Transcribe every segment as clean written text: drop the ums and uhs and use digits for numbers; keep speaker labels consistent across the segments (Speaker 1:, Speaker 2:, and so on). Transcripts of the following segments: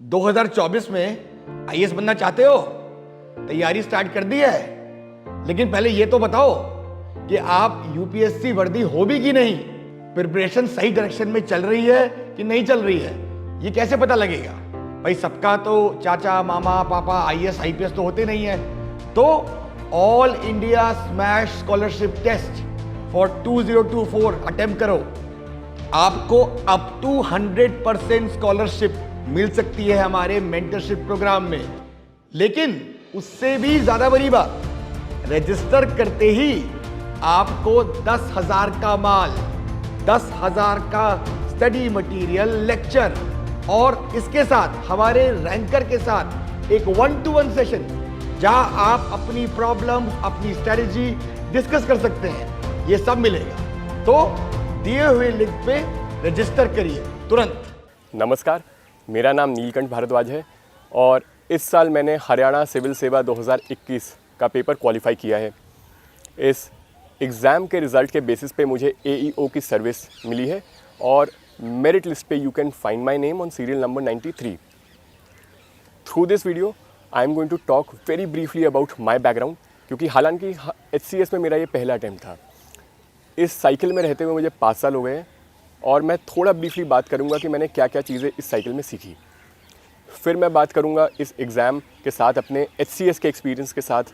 Speaker 1: 2024 में आईएएस बनना चाहते हो? तैयारी स्टार्ट कर दी है, लेकिन पहले ये तो बताओ कि आप यूपीएससी वर्दी हो भी कि नहीं। प्रिपरेशन सही डायरेक्शन में चल रही है कि नहीं चल रही है, ये कैसे पता लगेगा? भाई सबका तो चाचा मामा पापा आईएएस आईपीएस तो होते नहीं है। तो all India smash scholarship test for 2024 attempt करो। आपको अप टू 100% स्कॉलरशिप मिल सकती है हमारे मेंटरशिप प्रोग्राम में। लेकिन उससे भी ज्यादा बड़ी बात, रजिस्टर करते ही आपको 10,000 का माल, 10,000 का स्टडी मटेरियल, लेक्चर और इसके साथ हमारे रैंकर के साथ एक 1-to-1 सेशन जहां आप अपनी प्रॉब्लम, अपनी स्ट्रेटजी डिस्कस कर सकते हैं, ये सब मिलेगा। तो दिए हुए लिंक पे रजिस्टर करिए तुरंत।
Speaker 2: नमस्कार, मेरा नाम नीलकंठ भारद्वाज है और इस साल मैंने हरियाणा सिविल सेवा 2021 का पेपर क्वालिफाई किया है। इस एग्ज़ाम के रिज़ल्ट के बेसिस पे मुझे एईओ की सर्विस मिली है और मेरिट लिस्ट पे you can find my name on serial number 93। Through this video I am going to talk very briefly about my background, क्योंकि हालांकि एचसीएस में मेरा ये पहला अटैम्प्ट था। इस साइकिल में रहते हुए मुझे 5 साल हो गए हैं और मैं थोड़ा ब्रीफली बात करूंगा कि मैंने क्या क्या चीज़ें इस साइकिल में सीखी। फिर मैं बात करूंगा इस एग्ज़ाम के साथ अपने एचसीएस के एक्सपीरियंस के साथ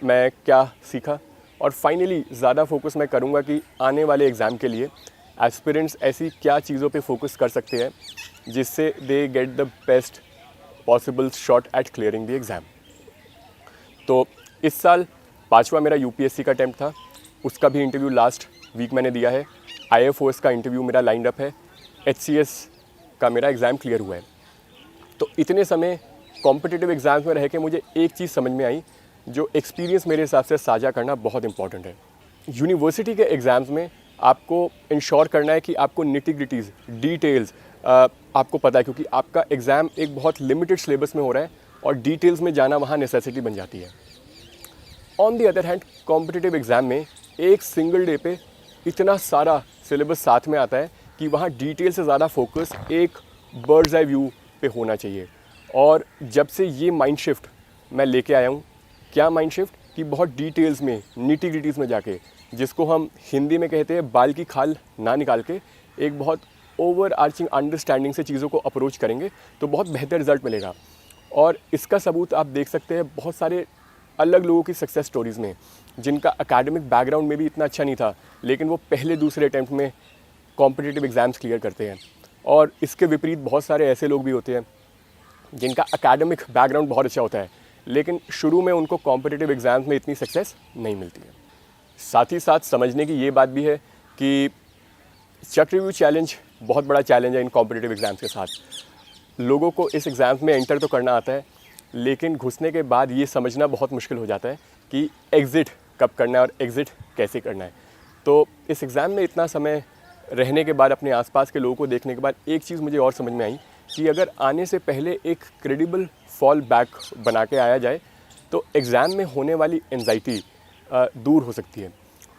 Speaker 2: मैं क्या सीखा, और फाइनली ज़्यादा फोकस मैं करूंगा कि आने वाले एग्ज़ाम के लिए एस्पिरेंट्स ऐसी क्या चीज़ों पे फोकस कर सकते हैं जिससे they get the best possible shot at clearing the exam. तो इस साल 5वां मेरा यूपीएससी का अटैम्प्ट था, उसका भी इंटरव्यू लास्ट वीक मैंने दिया है। आईएफओएस का इंटरव्यू मेरा लाइंड अप है, एचसीएस का मेरा एग्ज़ाम क्लियर हुआ है। तो इतने समय कॉम्पिटिटिव एग्ज़ाम्स में रह के मुझे एक चीज़ समझ में आई, जो एक्सपीरियंस मेरे हिसाब से साझा करना बहुत इंपॉर्टेंट है। यूनिवर्सिटी के एग्ज़ाम्स में आपको इंश्योर करना है कि आपको निटी-ग्रिटीज़, डिटेल्स आपको पता है, क्योंकि आपका एग्ज़ाम एक बहुत लिमिटेड सिलेबस में हो रहा है और डिटेल्स में जाना वहाँ नेसेसिटी बन जाती है। On the other hand competitive exam में एक सिंगल डे पे इतना सारा सिलेबस साथ में आता है कि वहाँ डिटेल से ज़्यादा फोकस एक बर्ड्स आई व्यू पे होना चाहिए। और जब से ये माइंड शिफ्ट मैं लेके आया हूँ, क्या माइंड शिफ्ट कि बहुत डिटेल्स में, निटी ग्रिटीज़ में जाके, जिसको हम हिंदी में कहते हैं बाल की खाल ना निकाल के, एक बहुत ओवर आर्चिंग अंडरस्टैंडिंग से चीज़ों को अप्रोच करेंगे तो बहुत बेहतर रिजल्ट मिलेगा। और इसका सबूत आप देख सकते हैं बहुत सारे अलग लोगों की सक्सेस स्टोरीज़ में, जिनका एकेडमिक बैकग्राउंड में भी इतना अच्छा नहीं था, लेकिन वो पहले दूसरे अटैम्प्ट में कॉम्पिटिटिव एग्ज़ाम्स क्लियर करते हैं। और इसके विपरीत बहुत सारे ऐसे लोग भी होते हैं जिनका एकेडमिक बैकग्राउंड बहुत अच्छा होता है, लेकिन शुरू में उनको कॉम्पिटिटिव एग्ज़ाम्स में इतनी सक्सेस नहीं मिलती है। साथ ही साथ समझने की ये बात भी है कि चक्रव्यूह चैलेंज बहुत बड़ा चैलेंज है इन कॉम्पिटिटिव एग्ज़ाम्स के साथ। लोगों को इस एग्ज़ाम्स में एंटर तो करना आता है, लेकिन घुसने के बाद ये समझना बहुत मुश्किल हो जाता है कि एग्ज़िट कब करना है और एग्ज़िट कैसे करना है। तो इस एग्ज़ाम में इतना समय रहने के बाद, अपने आसपास के लोगों को देखने के बाद, एक चीज़ मुझे और समझ में आई कि अगर आने से पहले एक क्रेडिबल फॉल बैक बना के आया जाए तो एग्ज़ाम में होने वाली एंजाइटी दूर हो सकती है।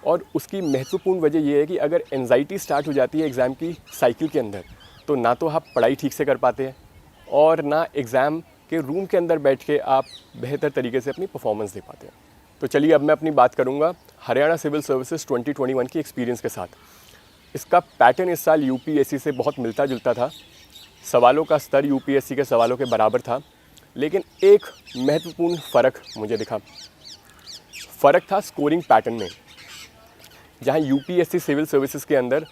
Speaker 2: और उसकी महत्वपूर्ण वजह यह है कि अगर एंजाइटी स्टार्ट हो जाती है एग्ज़ाम की साइकिल के अंदर, तो ना तो आप पढ़ाई ठीक से कर पाते हैं और ना एग्ज़ाम के रूम के अंदर बैठ के आप बेहतर तरीके से अपनी परफॉर्मेंस दे पाते हैं। तो चलिए अब मैं अपनी बात करूंगा हरियाणा सिविल सर्विसेज 2021 की एक्सपीरियंस के साथ। इसका पैटर्न इस साल यूपीएससी से बहुत मिलता जुलता था। सवालों का स्तर यूपीएससी के सवालों के बराबर था, लेकिन एक महत्वपूर्ण फ़र्क मुझे दिखा। फ़र्क था स्कोरिंग पैटर्न में। जहाँ यूपीएससी सिविल सर्विसेज के अंदर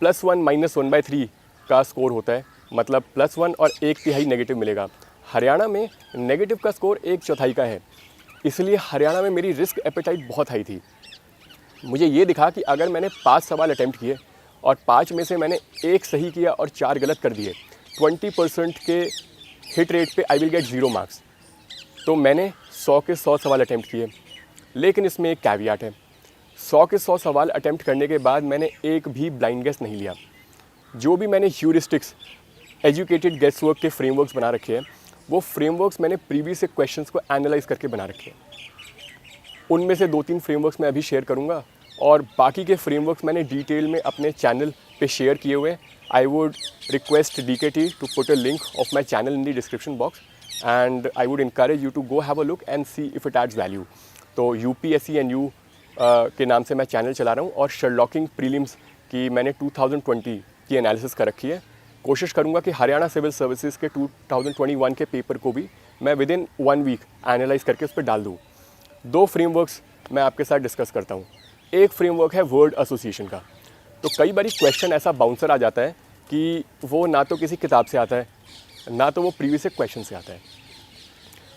Speaker 2: +1 -1/3 का स्कोर होता है, मतलब +1 और 1/3 नेगेटिव मिलेगा। हरियाणा में नेगेटिव का स्कोर 1/4 का है, इसलिए हरियाणा में मेरी रिस्क एपेटाइट बहुत हाई थी। मुझे ये दिखा कि अगर मैंने 5 सवाल अटैम्प्ट किए और 5 में से मैंने 1 सही किया और 4 गलत कर दिए, 20% के हिट रेट पे आई विल गेट 0 मार्क्स। तो मैंने 100 के 100 सवाल अटैम्प्ट किए, लेकिन इसमें एक कैवियाट है। 100 के 100 सवाल अटैम्प्ट करने के बाद मैंने एक भी ब्लाइंड गेस नहीं लिया। जो भी मैंने ह्यूरिस्टिक्स, एजुकेटेड गेस वर्क के फ्रेमवर्क्स बना रखे हैं, वो फ्रेमवर्क्स मैंने प्रीवियस क्वेश्चंस को एनालाइज करके बना रखे हैं। उनमें से 2-3 फ्रेमवर्क्स मैं अभी शेयर करूंगा और बाकी के फ्रेमवर्क्स मैंने डिटेल में अपने चैनल पे शेयर किए हुए हैं। I would request DKT to put a link of my channel in the description box, and I would encourage you to go have a look and see if it adds value. तो UPSC and U के नाम से मैं channel चला रहा हूँ और शर्लॉकिंग prelims की मैंने 2020 की एनालिसिस कर रखी है। कोशिश करूँगा कि हरियाणा सिविल सर्विसेज के 2021 के पेपर को भी मैं विद इन 1 वीक एनालाइज करके उस पर डाल दूँ। 2 फ्रेमवर्क्स मैं आपके साथ डिस्कस करता हूँ। एक फ्रेमवर्क है वर्ड एसोसिएशन का। तो कई बार क्वेश्चन ऐसा बाउंसर आ जाता है कि वो ना तो किसी किताब से आता है, ना तो वो प्रीवियस क्वेश्चन से आता है।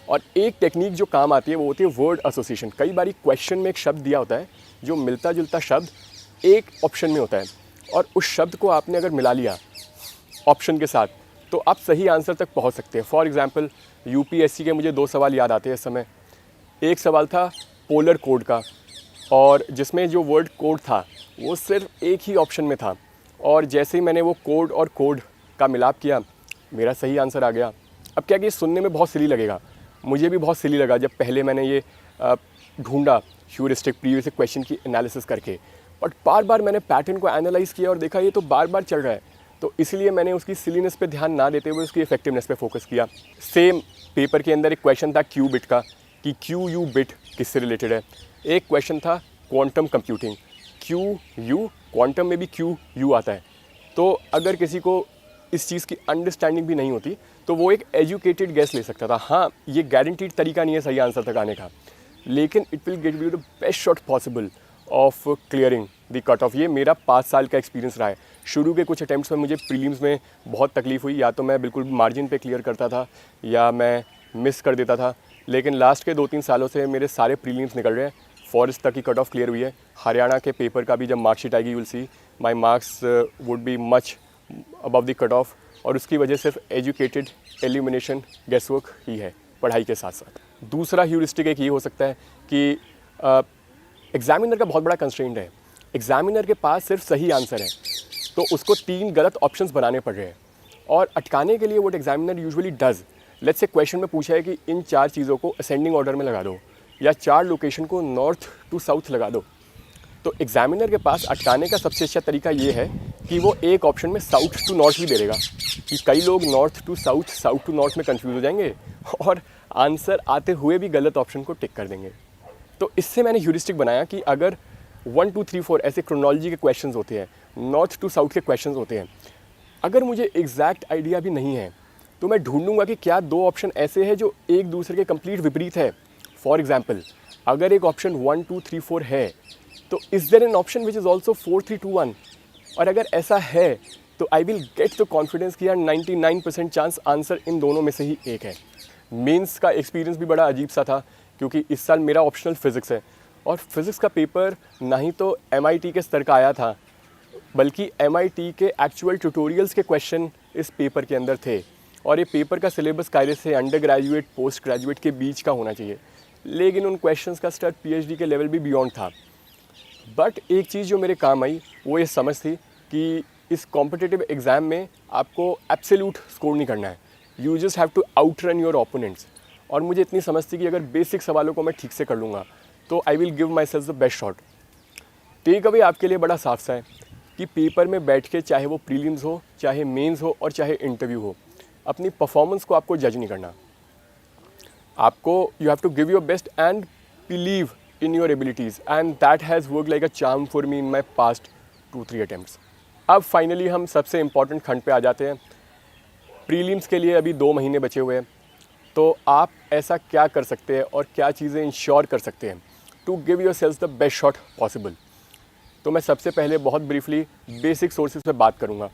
Speaker 2: और एक टेक्निक जो काम आती है वो होती है वर्ड एसोसिएशन। कई बार क्वेश्चन में एक शब्द दिया होता है जो मिलता जुलता शब्द एक ऑप्शन में होता है, और उस शब्द को आपने अगर मिला लिया ऑप्शन के साथ तो आप सही आंसर तक पहुंच सकते हैं। फॉर एग्जांपल यूपीएससी के मुझे 2 सवाल याद आते हैं इस समय। एक सवाल था पोलर कोड का, और जिसमें जो वर्ड कोड था वो सिर्फ एक ही ऑप्शन में था, और जैसे ही मैंने वो कोड और कोड का मिलाप किया मेरा सही आंसर आ गया। अब क्या कि ये सुनने में बहुत सिली लगेगा, मुझे भी बहुत सिली लगा जब पहले मैंने ये ढूंढा ह्यूरिस्टिक प्रीवियस क्वेश्चन की एनालिसिस करके, बट बार बार मैंने पैटर्न को एनालाइज किया और देखा ये तो बार बार चल रहा है, तो इसलिए मैंने उसकी सिलीनेस पे ध्यान ना देते हुए उसकी इफेक्टिवनेस पे फोकस किया। सेम पेपर के अंदर एक क्वेश्चन था क्यू बिट का, कि क्यू यू बिट किससे रिलेटेड है। एक क्वेश्चन था quantum computing, Q U, quantum में भी क्यू यू आता है। तो अगर किसी को इस चीज़ की अंडरस्टैंडिंग भी नहीं होती तो वो एक एजुकेटेड गेस ले सकता था। हाँ, ये गारंटीड तरीका नहीं है सही आंसर तक आने का, लेकिन it will give you the best shot possible of clearing the cut off. ये मेरा 5 साल का एक्सपीरियंस रहा है। शुरू के कुछ अटैम्प्ट्स में मुझे प्रीलिम्स में बहुत तकलीफ हुई, या तो मैं बिल्कुल मार्जिन पे क्लियर करता था या मैं मिस कर देता था, लेकिन लास्ट के 2-3 सालों से मेरे सारे प्रीलिम्स निकल रहे हैं। फॉरेस्ट तक की कट ऑफ क्लियर हुई है। हरियाणा के पेपर का भी जब मार्कशीट आएगी you will see my marks would be much above the cut off, और उसकी वजह सिर्फ एजुकेटेड एलिमिनेशन गेसवर्क ही है पढ़ाई के साथ साथ। दूसरा ह्यूरिस्टिक एक ये हो सकता है कि एग्जामिनर का बहुत बड़ा कंस्ट्रेंट है। एग्जामिनर के पास सिर्फ सही आंसर है तो उसको 3 गलत ऑप्शंस बनाने पड़ रहे हैं, और अटकाने के लिए what examiner usually does, let's say question में पूछा है कि इन 4 चीज़ों को असेंडिंग ऑर्डर में लगा दो, या 4 लोकेशन को नॉर्थ टू साउथ लगा दो। तो एग्जामिनर के पास अटकाने का सबसे अच्छा तरीका ये है कि वो एक ऑप्शन में साउथ टू नॉर्थ भी दे देगा, कि कई लोग north to south, south to north में कंफ्यूज हो जाएंगे और आंसर आते हुए भी गलत ऑप्शन को टिक कर देंगे। तो इससे मैंने ह्यूरिस्टिक बनाया कि अगर 1 2 3 4 ऐसे क्रोनोलॉजी के क्वेश्चंस होते हैं, नॉर्थ टू साउथ के क्वेश्चंस होते हैं, अगर मुझे एग्जैक्ट आइडिया भी नहीं है तो मैं ढूंढूंगा कि क्या 2 ऑप्शन ऐसे हैं जो एक दूसरे के कंप्लीट विपरीत है। फॉर एग्जाम्पल, अगर एक ऑप्शन 1 2 3 4 है तो is there an option which is also 4 3 2 1, और अगर ऐसा है तो I will get the confidence कि यार 99% चांस आंसर इन दोनों में से ही एक है। मेंस का एक्सपीरियंस भी बड़ा अजीब सा था, क्योंकि इस साल मेरा ऑप्शनल फिज़िक्स है, और फिज़िक्स का पेपर ना ही तो MIT के स्तर का आया था, बल्कि MIT के एक्चुअल ट्यूटोरियल्स के क्वेश्चन इस पेपर के अंदर थे। और ये पेपर का सिलेबस कायदे से अंडर ग्रेजुएट पोस्ट ग्रेजुएट के बीच का होना चाहिए, लेकिन उन क्वेश्चंस का स्तर PhD के लेवल भी बियॉन्ड था। बट एक चीज़ जो मेरे काम आई वो ये समझ थी कि इस कॉम्पिटिटिव एग्ज़ाम में आपको एब्सोल्यूट स्कोर नहीं करना है, you just have to outrun your opponents. और मुझे इतनी समझ थी कि अगर बेसिक सवालों को मैं ठीक से कर लूँगा तो I will give myself the best shot. Takeaway आपके लिए बड़ा साफ सा है कि पेपर में बैठ के, चाहे वो प्रीलिम्स हो, चाहे मेंस हो और चाहे इंटरव्यू हो, अपनी परफॉर्मेंस को आपको जज नहीं करना। आपको you have to give your best and believe in your abilities, and that has worked like a charm for me in my past 2-3 attempts. अब फाइनली हम सबसे इम्पॉर्टेंट खंड पे आ जाते हैं। प्रीलिम्स के लिए अभी 2 महीने बचे हुए हैं, तो आप ऐसा क्या कर सकते हैं और क्या चीज़ें इंश्योर कर सकते हैं to give yourself the best shot possible. तो मैं सबसे पहले बहुत ब्रीफली बेसिक सोर्सेज पे बात करूँगा।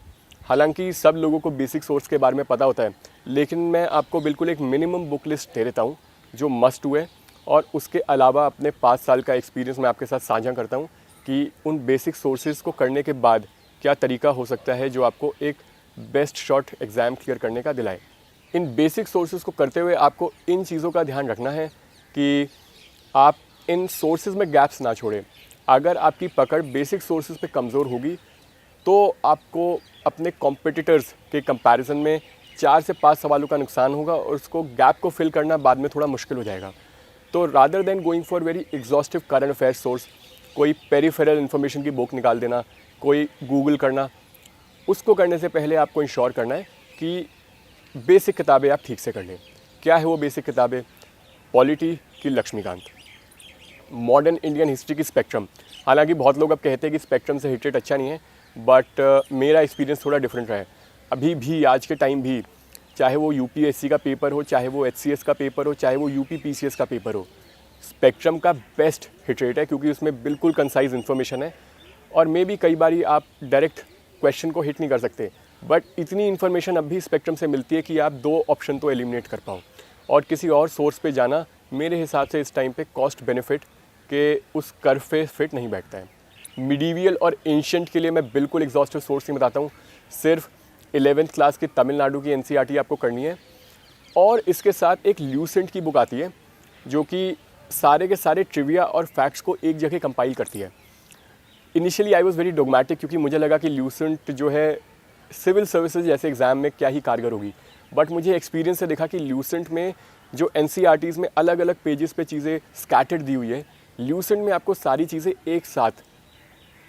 Speaker 2: हालांकि सब लोगों को बेसिक सोर्स के बारे में पता होता है, लेकिन मैं आपको बिल्कुल एक मिनिमम बुक लिस्ट दे देता हूँ जो मस्ट हुए, और उसके अलावा अपने 5 साल का एक्सपीरियंस मैं आपके साथ साझा करता हूँ कि उन बेसिक सोर्सेज को करने के बाद क्या तरीका हो सकता है जो आपको एक बेस्ट शॉट एग्ज़ाम क्लियर करने का दिलाए। इन बेसिक सोर्सेज को करते हुए आपको इन चीज़ों का ध्यान रखना है कि आप इन सोर्सेज में गैप्स ना छोड़ें। अगर आपकी पकड़ बेसिक सोर्सेज पे कमज़ोर होगी तो आपको अपने कॉम्पिटिटर्स के कंपैरिजन में 4 से 5 सवालों का नुकसान होगा, और उसको गैप को फिल करना बाद में थोड़ा मुश्किल हो जाएगा। तो rather than going for very exhaustive current affairs source, कोई पेरिफेरल इन्फॉर्मेशन की बुक निकाल देना, कोई गूगल करना, उसको करने से पहले आपको इंश्योर करना है कि बेसिक किताबें आप ठीक से कर लें। क्या है वो बेसिक किताबें? पॉलिटी की लक्ष्मीकांत, मॉडर्न इंडियन हिस्ट्री की स्पेक्ट्रम। हालांकि बहुत लोग अब कहते हैं कि स्पेक्ट्रम से हिट रेट अच्छा नहीं है, बट मेरा एक्सपीरियंस थोड़ा डिफरेंट रहा है। अभी भी आज के टाइम भी, चाहे वो यूपीएससी का पेपर हो, चाहे वो एचसीएस का पेपर हो, चाहे वो यूपीपीसीएस का पेपर हो, स्पेक्ट्रम का बेस्ट हिट रेट है, क्योंकि उसमें बिल्कुल कंसाइज इन्फॉर्मेशन है। और मे बी कई बारी आप डायरेक्ट क्वेश्चन को हिट नहीं कर सकते, बट इतनी इन्फॉर्मेशन अब भी स्पेक्ट्रम से मिलती है कि आप 2 ऑप्शन तो एलिमिनेट कर पाओ। और किसी और सोर्स पे जाना मेरे हिसाब से इस टाइम पे कॉस्ट बेनिफिट के उस कर्व पे फिट नहीं बैठता है। मिडीवियल और एंशिएंट के लिए मैं बिल्कुल एग्जॉस्टिव सोर्स नहीं बताता हूँ, सिर्फ 11th क्लास की तमिलनाडु की एनसीईआरटी आपको करनी है। और इसके साथ एक ल्यूसेंट की बुक आती है जो कि सारे के सारे ट्रिविया और फैक्ट्स को एक जगह कंपाइल करती है। इनिशियली आई वॉज वेरी डोगमेटिक, क्योंकि मुझे लगा कि ल्यूसेंट जो है सिविल सर्विसेज जैसे एग्ज़ाम में क्या ही कारगर होगी, बट मुझे एक्सपीरियंस से देखा कि ल्यूसेंट में जो एनसीईआरटीज़ में अलग अलग पेजेस पे चीज़ें स्कैटर्ड दी हुई है, ल्यूसेंट में आपको सारी चीज़ें एक साथ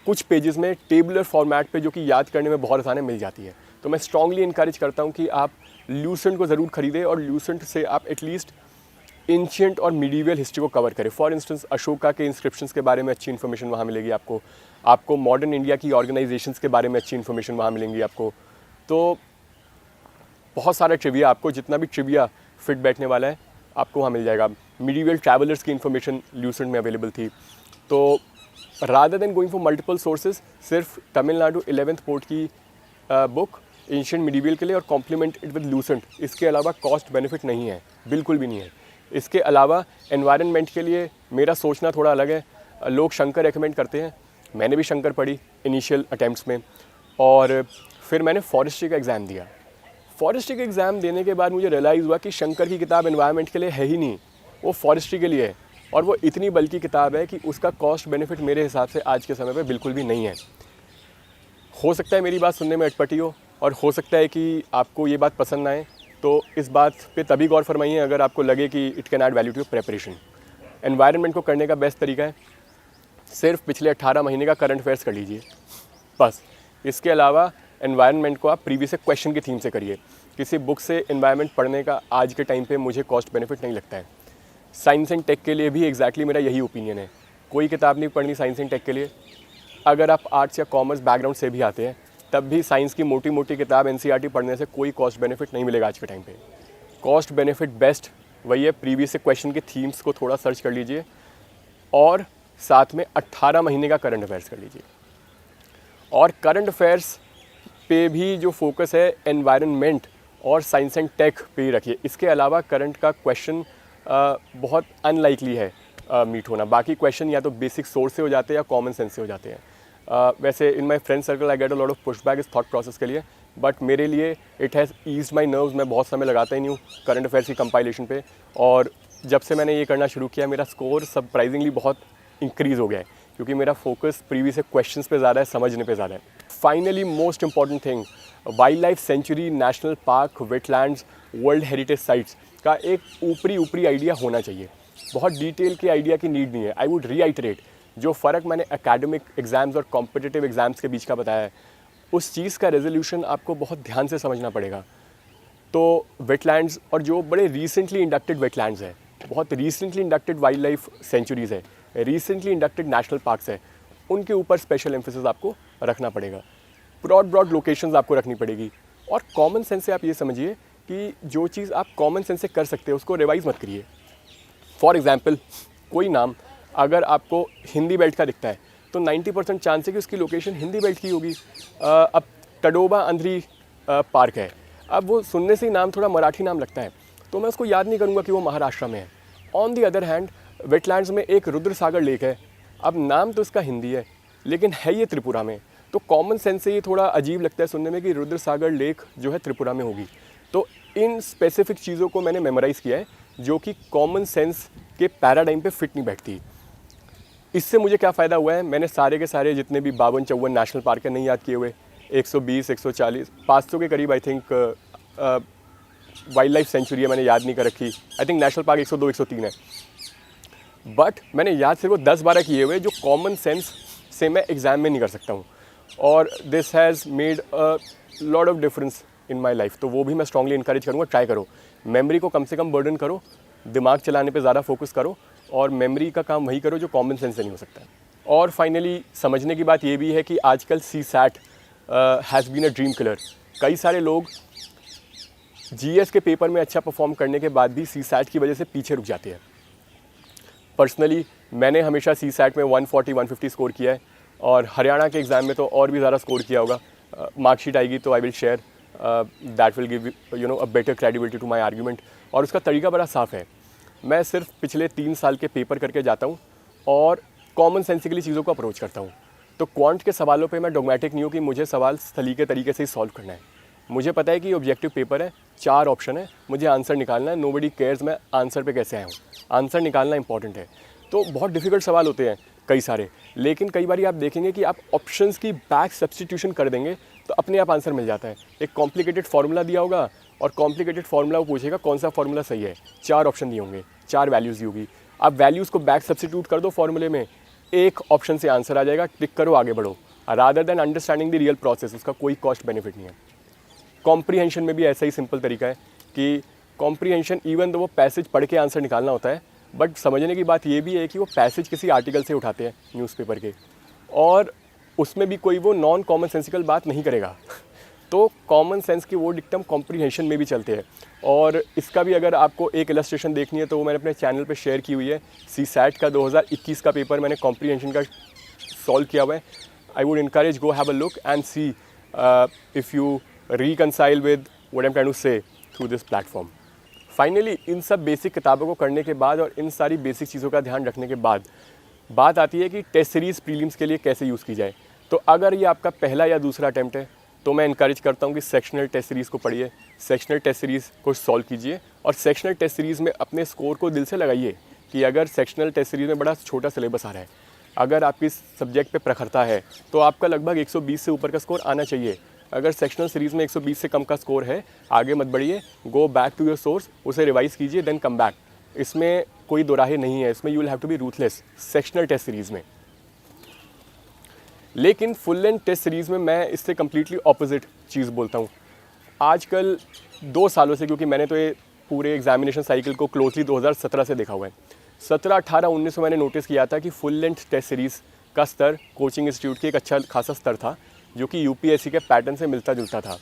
Speaker 2: कुछ पेजेस में टेबुलर फॉर्मेट पे जो कि याद करने में बहुत आसानी मिल जाती है। तो मैं स्ट्रांगली इनकरेज करता हूँ कि आप ल्यूसेंट को ज़रूर खरीदें और ल्यूसेंट से आप एटलीस्ट एंशिएंट और मिडीवियल हिस्ट्री को कवर करें। फॉर इंस्टेंस अशोका के इंस्क्रिप्शंस के बारे में अच्छी इन्फॉर्मेशन वहाँ मिलेगी आपको मॉडर्न इंडिया की ऑर्गेनाइजेशंस के बारे में अच्छी इन्फॉर्मेशन वहाँ मिलेंगी आपको। तो बहुत सारा ट्रिविया, आपको जितना भी ट्रिविया फिट बैठने वाला है आपको वहाँ मिल जाएगा। मिडीवियल ट्रैवलर्स की इन्फॉर्मेशन ल्यूसेंट में अवेलेबल थी। तो rather than going for multiple sources, सिर्फ तमिलनाडु 11th पोर्ट की बुक एंशिएंट मिडीवियल के लिए और कॉम्प्लीमेंट इट विद ल्यूसेंट, इसके अलावा कॉस्ट बेनिफिट नहीं है, बिल्कुल भी नहीं है। इसके अलावा एनवायरनमेंट के लिए मेरा सोचना थोड़ा अलग है। लोग शंकर रेकमेंड करते हैं, मैंने भी शंकर पढ़ी इनिशियल अटैम्प्ट्स में, और फिर मैंने फॉरेस्ट्री का एग्ज़ाम दिया। फॉरेस्ट्री का एग्ज़ाम देने के बाद मुझे रियलाइज़ हुआ कि शंकर की किताब एनवायरनमेंट के लिए है ही नहीं, वो फॉरेस्ट्री के लिए है। और वो इतनी बल्कि किताब है कि उसका कॉस्ट बेनिफिट मेरे हिसाब से आज के समय पे बिल्कुल भी नहीं है। हो सकता है मेरी बात सुनने में अटपटी हो और हो सकता है कि आपको ये बात पसंद ना आए, तो इस बात पे तभी गौर फरमाइए अगर आपको लगे कि it can add value to preparation. Environment को करने का बेस्ट तरीका है सिर्फ पिछले 18 महीने का करंट अफेयर्स कर लीजिए बस। इसके अलावा एनवायरनमेंट को आप प्रीवियस क्वेश्चन की थीम से करिए। किसी बुक से एनवायरनमेंट पढ़ने का आज के टाइम पे मुझे कॉस्ट बेनिफिट नहीं लगता है। साइंस एंड टेक के लिए भी एग्जैक्टली मेरा यही ओपिनियन है। कोई किताब नहीं पढ़नी साइंस एंड टेक के लिए। अगर आप आर्ट्स या कॉमर्स बैकग्राउंड से भी आते हैं तब भी साइंस की मोटी मोटी किताब एनसीईआरटी पढ़ने से कोई कॉस्ट बेनिफिट नहीं मिलेगा आज के टाइम पे। कॉस्ट बेनिफिट बेस्ट वही है, प्रीवियस क्वेश्चन के थीम्स को थोड़ा सर्च कर लीजिए और साथ में 18 महीने का करंट अफेयर्स कर लीजिए। और करंट अफेयर्स पे भी जो फोकस है एनवायरनमेंट और साइंस एंड टेक पे ही रखिए। इसके अलावा करंट का क्वेश्चन बहुत अनलाइकली है मीट होना। बाकी क्वेश्चन या तो बेसिक सोर्स से हो जाते हैं या कॉमन सेंस से हो जाते हैं। वैसे in my friend circle I get a lot of pushback इस थॉट प्रोसेस के लिए, बट मेरे लिए it has eased my nerves. मैं बहुत समय लगाता ही नहीं हूँ करंट अफेयर्स की कंपाइलेशन पे, और जब से मैंने ये करना शुरू किया मेरा स्कोर सरप्राइजिंगली बहुत इंक्रीज़ हो गया है, क्योंकि मेरा फोकस प्रीवियस क्वेश्चंस पे ज़्यादा है, समझने पे ज़्यादा है। Finally most important thing, wild life sanctuary, national park, wetlands, world heritage sites का एक ऊपरी आइडिया होना चाहिए। बहुत डिटेल के आइडिया की नीड नहीं है। आई वुड रीआइटरेट जो फ़र्क मैंने एकेडमिक एग्ज़ाम्स और कॉम्पिटिटिव एग्ज़ाम्स के बीच का बताया है, उस चीज़ का रेजोल्यूशन आपको बहुत ध्यान से समझना पड़ेगा। तो वेटलैंड्स और जो बड़े रिसेंटली इंडक्टेड वेटलैंड्स है, बहुत recently inducted wild life centuries है, रिसेंटली इंडक्टेड नेशनल पार्क्स है, उनके ऊपर स्पेशल एम्फेसिस आपको रखना पड़ेगा। ब्रॉड लोकेशंस आपको रखनी पड़ेगी। और कॉमन सेंस से आप ये समझिए कि जो चीज़ आप कॉमन सेंस से कर सकते हो उसको रिवाइज मत करिए। फॉर एग्जाम्पल, कोई नाम अगर आपको हिंदी बेल्ट का दिखता है तो 90% चांस है कि उसकी लोकेशन हिंदी बेल्ट की होगी। अब टडोबा अंधरी पार्क है, अब वो सुनने से ही नाम थोड़ा मराठी नाम लगता है तो मैं उसको याद नहीं करूँगा कि वो महाराष्ट्र में है। On the other hand wetlands में एक रुद्र सागर लेक है, अब नाम तो इसका हिंदी है लेकिन है ये त्रिपुरा में, तो कॉमन सेंस से ये थोड़ा अजीब लगता है सुनने में कि रुद्र सागर लेक जो है त्रिपुरा में होगी। तो इन स्पेसिफिक चीज़ों को मैंने मेमोराइज़ किया है जो कि कॉमन सेंस के पैराडाइम पे फिट नहीं बैठती। इससे मुझे क्या फ़ायदा हुआ है, मैंने सारे के सारे जितने भी 52-54 नेशनल पार्क है नहीं याद किए हुए, 120, 140, 500 के करीब I think wild life sanctuary है मैंने याद नहीं कर रखी। आई थिंक नेशनल पार्क 102, 103 है, बट मैंने याद सिर्फ वो 10-12 किए हुए जो कॉमन सेंस से मैं एग्ज़ाम में नहीं कर सकता हूँ। और this has made a lot of difference in my life. तो वो भी मैं स्ट्रांगली इंकरेज करूँगा, ट्राई करो, मेमोरी को कम से कम बर्डन करो, दिमाग चलाने पे ज़्यादा फोकस करो, और मेमोरी का काम वही करो जो कॉमन सेंस से नहीं हो सकता है। और फाइनली समझने की बात ये भी है कि आजकल CSAT has been a dream killer. कई सारे लोग GS के पेपर में अच्छा परफॉर्म करने के बाद भी CSAT की वजह से पीछे रुक जाते हैं। पर्सनली मैंने हमेशा CSAT में 140-150 स्कोर किया है, और हरियाणा के एग्ज़ाम में तो और भी ज़्यादा स्कोर किया होगा। मार्कशीट आएगी तो I will share, that will give you no a better credibility to my argument. और उसका तरीका बड़ा साफ़ है, मैं सिर्फ पिछले 3 साल के पेपर करके जाता हूँ और कॉमन सेंसिकली चीज़ों को अप्रोच करता हूँ। तो क्वांट के सवालों पे मैं डोगमेटिक नहीं हूँ कि मुझे सवाल सलीके तरीके से ही सॉल्व करना है। मुझे पता है कि ऑब्जेक्टिव पेपर है, 4 ऑप्शन है, मुझे आंसर निकालना है। नोबडी केयर्स मैं आंसर पे कैसे आया हूँ, आंसर निकालना इंपॉर्टेंट है। तो बहुत डिफ़िकल्ट सवाल होते हैं कई सारे, लेकिन कई बार आप देखेंगे कि आप ऑप्शंस की बैक सब्स्टिट्यूशन कर देंगे तो अपने आप आंसर मिल जाता है। एक कॉम्प्लिकेटेड फार्मूला दिया होगा और कॉम्प्लिकेटेड फार्मूला वो पूछेगा कौन सा फार्मूला सही है, 4 ऑप्शन दिए होंगे, 4 वैल्यूज़ दी होगी, आप वैल्यूज़ को बैक सब्स्टिट्यूट कर दो फार्मूले में, एक ऑप्शन से आंसर आ जाएगा, टिक करो, आगे बढ़ो। Rather than understanding the real process, उसका कोई कॉस्ट बेनिफिट नहीं है। कॉम्प्रीहेंशन में भी ऐसा ही सिंपल तरीका है कि कॉम्प्रीहेंशन इवन तो वो पैसेज पढ़ के आंसर निकालना होता है, बट समझने की बात ये भी है कि वो पैसेज किसी आर्टिकल से उठाते हैं न्यूज़पेपर के, और उसमें भी कोई वो नॉन कॉमन सेंसिकल बात नहीं करेगा। तो कॉमन सेंस की वो डिक्टम कॉम्प्रीहेंशन में भी चलते हैं। और इसका भी अगर आपको एक इलस्ट्रेशन देखनी है तो वो मैंने अपने चैनल पे शेयर की हुई है। CSAT का 2021 का पेपर मैंने कॉम्प्रीहेंशन का सॉल्व किया हुआ है। I would encourage go have a look and see if you reconcile with what I am trying to say through this platform. Finally in सब बेसिक किताबों को करने के बाद और इन सारी बेसिक चीज़ों का ध्यान रखने के बाद बात आती है कि टेस्ट सीरीज़ प्रीलिम्स के लिए कैसे यूज़ की जाए। तो अगर ये आपका पहला या दूसरा अटैम्प्ट है तो मैं इनकरेज करता हूँ कि सेक्शनल टेस्ट सीरीज़ को पढ़िए, सेक्शनल टेस्ट सीरीज़ को सॉल्व कीजिए, और सेक्शनल टेस्ट सीरीज़ में अपने स्कोर को दिल से लगाइए कि अगर सेक्शनल टेस्ट सीरीज़ में बड़ा छोटा सिलेबस आ रहा है, अगर आपकी सब्जेक्ट पे प्रखरता है तो आपका लगभग 120 से ऊपर का स्कोर आना चाहिए। अगर सेक्शनल सीरीज़ में 120 से कम का स्कोर है, आगे मत बढ़िए, go back to your source, उसे रिवाइज़ कीजिए, देन कम बैक। इसमें कोई दोराहे नहीं है, इसमें you will have to be ruthless sectional test series में। लेकिन फुल लेंथ टेस्ट सीरीज़ में मैं इससे कम्प्लीटली ऑपोजिट चीज़ बोलता हूँ। आजकल 2 सालों से, क्योंकि मैंने तो ये पूरे एग्जामिनेशन साइकिल को क्लोजली 2017 से देखा हुआ है, 17, 18, 19 में मैंने नोटिस किया था कि फुल लेंथ टेस्ट सीरीज़ का स्तर कोचिंग इंस्टीट्यूट की एक अच्छा खासा स्तर था जो कि UPSC के पैटर्न से मिलता जुलता था।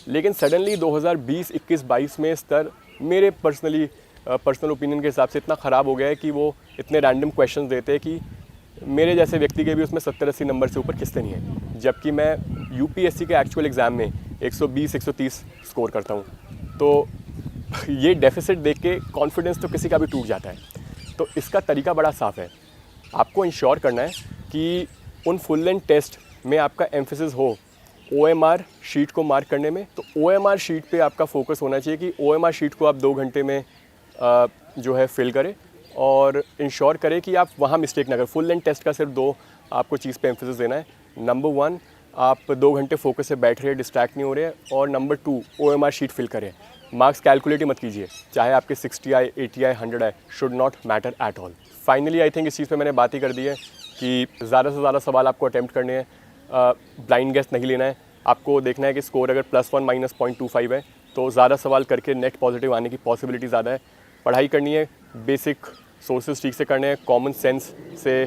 Speaker 2: लेकिन सडनली 2020, 21, 22 में स्तर मेरे पर्सनल ओपिनियन के हिसाब से इतना ख़राब हो गया है कि वो इतने रैंडम क्वेश्चंस देते हैं कि मेरे जैसे व्यक्ति के भी उसमें 70-80 नंबर से ऊपर किसते नहीं है, जबकि मैं UPSC के एक्चुअल एग्ज़ाम में 120-130 स्कोर करता हूँ। तो ये डेफिसिट देख के कॉन्फिडेंस तो किसी का भी टूट जाता है। तो इसका तरीका बड़ा साफ़ है, आपको इंश्योर करना है कि उन फुल लेंथ टेस्ट में आपका एम्फेसिस हो OMR शीट को मार्क करने में। तो OMR शीट पे आपका फोकस होना चाहिए कि OMR शीट को आप 2 घंटे में जो है फिल करें, और इंश्योर करें कि आप वहाँ मिस्टेक ना करें। फुल लेंथ टेस्ट का सिर्फ 2 आपको चीज़ पे एम्फेसिस देना है। नंबर 1, आप 2 घंटे फोकस से बैठ रहे हैं, डिस्ट्रैक्ट नहीं हो रहे हैं, और नंबर 2, OMR शीट फिल करें। मार्क्स कैलकुलेट मत कीजिए, चाहे आपके 60 आए, 80 आए, 100 आए, should not matter at all. Finally I think इस चीज़ पे मैंने बात ही कर दी है कि ज़्यादा से ज़्यादा सवाल आपको अटैम्प्ट करने हैं, ब्लाइंड गेस नहीं लेना है। आपको देखना है कि स्कोर अगर +1 -0.25 है तो ज़्यादा सवाल करके नेट पॉजिटिव आने की पॉसिबिलिटी ज़्यादा है। पढ़ाई करनी है, बेसिक सोर्सेज ठीक से करने हैं, कॉमन सेंस से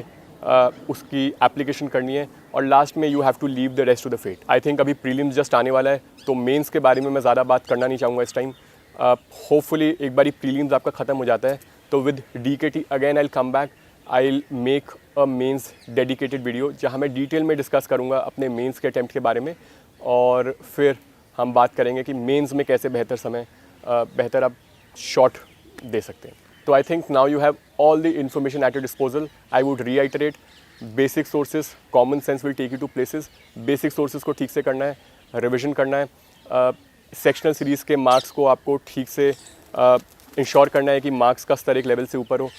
Speaker 2: उसकी एप्लीकेशन करनी है, और लास्ट में you have to leave the rest to the fate. I think अभी प्रीलिम्स जस्ट आने वाला है, तो मेंस के बारे में मैं ज़्यादा बात करना नहीं चाहूँगा इस टाइम। होपफुली एक बारी प्रीलिम्स आपका ख़त्म हो जाता है तो with DKT again I will come back, I will make a mains dedicated video जहाँ मैं डिटेल में डिस्कस करूँगा अपने मेंस के अटैम्प्ट के बारे में, और फिर हम बात करेंगे कि मेंस में कैसे बेहतर आप शॉट दे सकते हैं। तो I think now you have all the information at your disposal. I would reiterate, basic sources, common sense will take you to places. Basic sources को ठीक से करना है, रिविजन करना है, सेक्शनल सीरीज़ के मार्क्स को आपको ठीक से इंश्योर करना है कि मार्क्स का स्तर एक लेवल से ऊपर हो।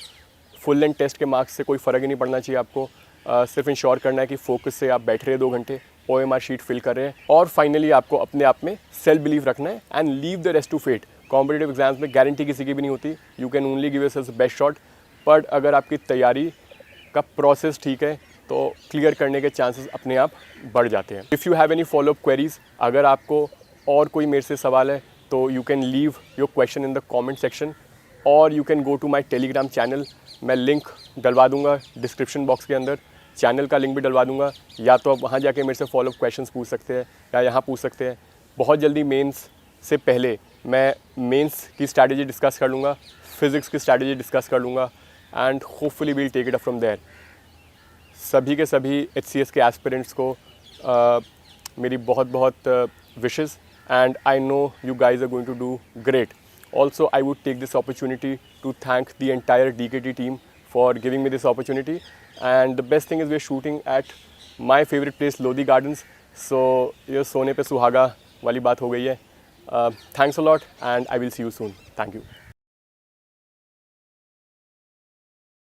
Speaker 2: फुल लेंथ टेस्ट के मार्क्स से कोई फ़र्क ही नहीं पड़ना चाहिए आपको, सिर्फ इंश्योर करना है कि फोकस से आप बैठ रहे हैं 2 घंटे, OMR शीट फिल कर रहे हैं, और फाइनली आपको अपने आप में सेल्फ बिलीव रखना है and leave the rest to fate. Competitive exams में गारंटी किसी की भी नहीं होती, you can only give yourself best shot, but अगर आपकी तैयारी का प्रोसेस ठीक है, तो क्लियर करने के चांसेस अपने आप बढ़ जाते हैं। If you have any follow up queries, अगर आपको और कोई मेरे से सवाल है तो you can leave your question in the comment section, और you can go to my Telegram channel. मैं लिंक डलवा दूंगा डिस्क्रिप्शन बॉक्स के अंदर, चैनल का लिंक भी डलवा दूंगा, या तो आप वहाँ जाके मेरे से फॉलोअप क्वेश्चंस पूछ सकते हैं या यहाँ पूछ सकते हैं। बहुत जल्दी मेंस से पहले मैं मेंस की स्ट्रैटेजी डिस्कस कर लूँगा, फिज़िक्स की स्ट्रैटेजी डिस्कस कर लूँगा, and hopefully we'll take it up from there. सभी के सभी HCS के एस्पिरेंट्स को मेरी बहुत बहुत wishes, and I know you guys are going to do great. Also, I would take this opportunity to thank the entire DKT team for giving me this opportunity. And the best thing is we're shooting at my favorite place, Lodi Gardens. So, ये सोने पे सुहागा वाली बात हो गई है. Thanks a lot, and I will see you soon. Thank you.